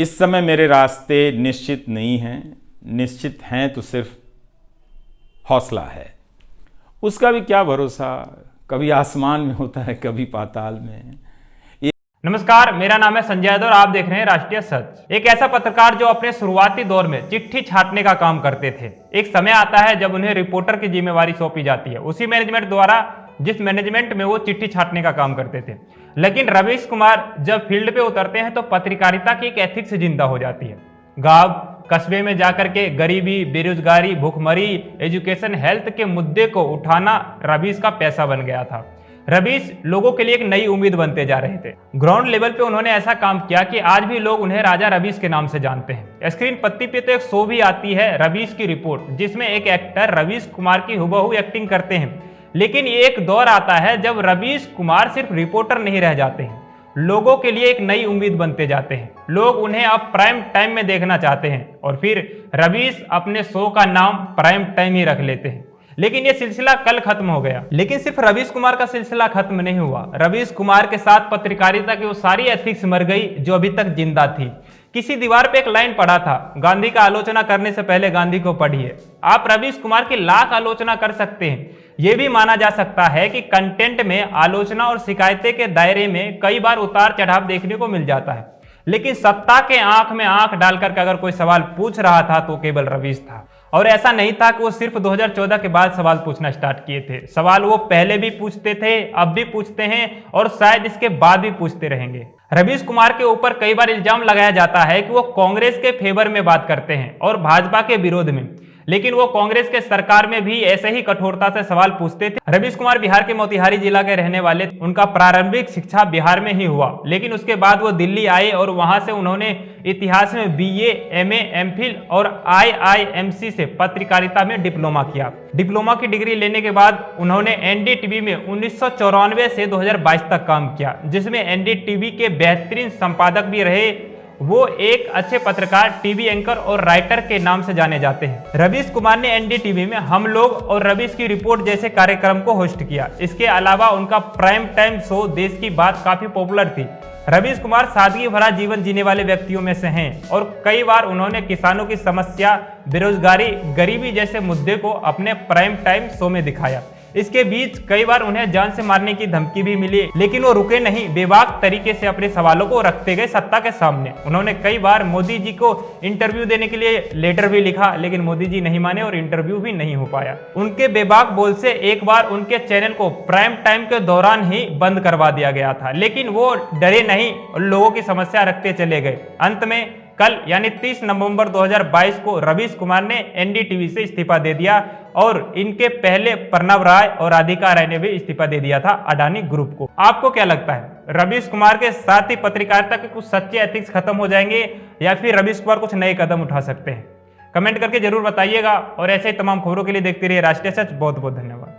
इस समय मेरे रास्ते निश्चित नहीं हैं, निश्चित हैं तो सिर्फ हौसला है। उसका भी क्या भरोसा, कभी आसमान में होता है, कभी पाताल में। नमस्कार, मेरा नाम है संजय यादव और आप देख रहे हैं राष्ट्रीय सच। एक ऐसा पत्रकार जो अपने शुरुआती दौर में चिट्ठी छापने का काम करते थे। एक समय आता है जब उन्हें रिपोर्टर की जिम्मेवारी सौंपी जाती है, उसी मैनेजमेंट द्वारा जिस मैनेजमेंट में वो चिट्ठी छापने का काम करते थे। लेकिन रवीश कुमार जब फील्ड पे उतरते हैं तो पत्रकारिता की एक एथिक्स जिंदा हो जाती है। गांव कस्बे में जाकर के गरीबी, बेरोजगारी, भूखमरी, एजुकेशन, हेल्थ के मुद्दे को उठाना रवीश का पैसा बन गया था। रवीश लोगों के लिए एक नई उम्मीद बनते जा रहे थे। ग्राउंड लेवल पे उन्होंने ऐसा काम किया कि आज भी लोग उन्हें राजा रवीश के नाम से जानते हैं। स्क्रीन पत्ती पे तो एक शो भी आती है रवीश की रिपोर्ट, जिसमें एक एक्टर रवीश कुमार की हुबहू एक्टिंग करते हैं। लेकिन ये एक दौर आता है जब रवीश कुमार सिर्फ रिपोर्टर नहीं रह जाते हैं, लोगों के लिए एक नई उम्मीद बनते जाते हैं। लोग उन्हें अब प्राइम टाइम में देखना चाहते हैं और फिर रवीश अपने शो का नाम प्राइम टाइम ही रख लेते हैं। लेकिन यह सिलसिला कल खत्म हो गया। लेकिन सिर्फ रवीश कुमार का सिलसिला खत्म नहीं हुआ। रवीश कुमार के साथ पत्रकारिता की वो सारी एथिक्स मर गई जो अभी तक जिंदा थी। किसी दीवार पे एक लाइन पढ़ा था, गांधी का आलोचना करने से पहले गांधी को पढ़िए। आप रवीश कुमार की लाख आलोचना कर सकते हैं, यह भी माना जा सकता है कि कंटेंट में आलोचना और शिकायतें के दायरे में कई बार उतार चढ़ाव देखने को मिल जाता है। लेकिन सत्ता के आंख में आंख डालकर अगर कोई सवाल पूछ रहा था तो केवल रवीश था। और ऐसा नहीं था कि वो सिर्फ 2014 के बाद सवाल पूछना स्टार्ट किए थे। सवाल वो पहले भी पूछते थे, अब भी पूछते हैं और शायद इसके बाद भी पूछते रहेंगे। रवीश कुमार के ऊपर कई बार इल्जाम लगाया जाता है कि वो कांग्रेस के फेवर में बात करते हैं और भाजपा के विरोध में। लेकिन वो कांग्रेस के सरकार में भी ऐसे ही कठोरता से सवाल पूछते थे। रवीश कुमार बिहार के मोतिहारी जिला के रहने वाले, उनका प्रारंभिक शिक्षा बिहार में ही हुआ। लेकिन उसके बाद वो दिल्ली आए और वहां से उन्होंने इतिहास में बीए, एमए, एमफिल और आईआईएमसी से पत्रकारिता में डिप्लोमा किया। डिप्लोमा की डिग्री लेने के बाद उन्होंने एनडीटीवी में 1994 से 2022 तक काम किया, जिसमें एनडीटीवी के बेहतरीन संपादक भी रहे। वो एक अच्छे पत्रकार, टीवी एंकर और राइटर के नाम से जाने जाते हैं। रवीश कुमार ने एनडीटीवी में हम लोग और रवीश की रिपोर्ट जैसे कार्यक्रम को होस्ट किया। इसके अलावा उनका प्राइम टाइम शो देश की बात काफी पॉपुलर थी। रवीश कुमार सादगी भरा जीवन जीने वाले व्यक्तियों में से हैं और कई बार उन्होंने किसानों की समस्या, बेरोजगारी, गरीबी जैसे मुद्दे को अपने प्राइम टाइम शो में दिखाया। इसके बीच कई बार उन्हें जान से मारने की धमकी भी मिली, लेकिन वो रुके नहीं। बेबाक तरीके से अपने सवालों को रखते गए सत्ता के सामने। उन्होंने कई बार मोदी जी को इंटरव्यू देने के लिए लेटर भी लिखा, लेकिन मोदी जी नहीं माने और इंटरव्यू भी नहीं हो पाया। उनके बेबाक बोल से एक बार उनके चैनल को प्राइम टाइम के दौरान ही बंद करवा दिया गया था, लेकिन वो डरे नहीं और लोगों की समस्या रखते चले गए। अंत में कल यानी 30 नवंबर 2022 को रवीश कुमार ने एनडीटीवी से इस्तीफा दे दिया और इनके पहले प्रणव राय और राधिका राय ने भी इस्तीफा दे दिया था अडानी ग्रुप को। आपको क्या लगता है, रवीश कुमार के साथ ही पत्रकारिता के कुछ सच्चे एथिक्स खत्म हो जाएंगे या फिर रवीश कुमार कुछ नए कदम उठा सकते हैं? कमेंट करके जरूर बताइएगा और ऐसे ही तमाम खबरों के लिए देखते रहिए राष्ट्रीय सच। बहुत बहुत धन्यवाद।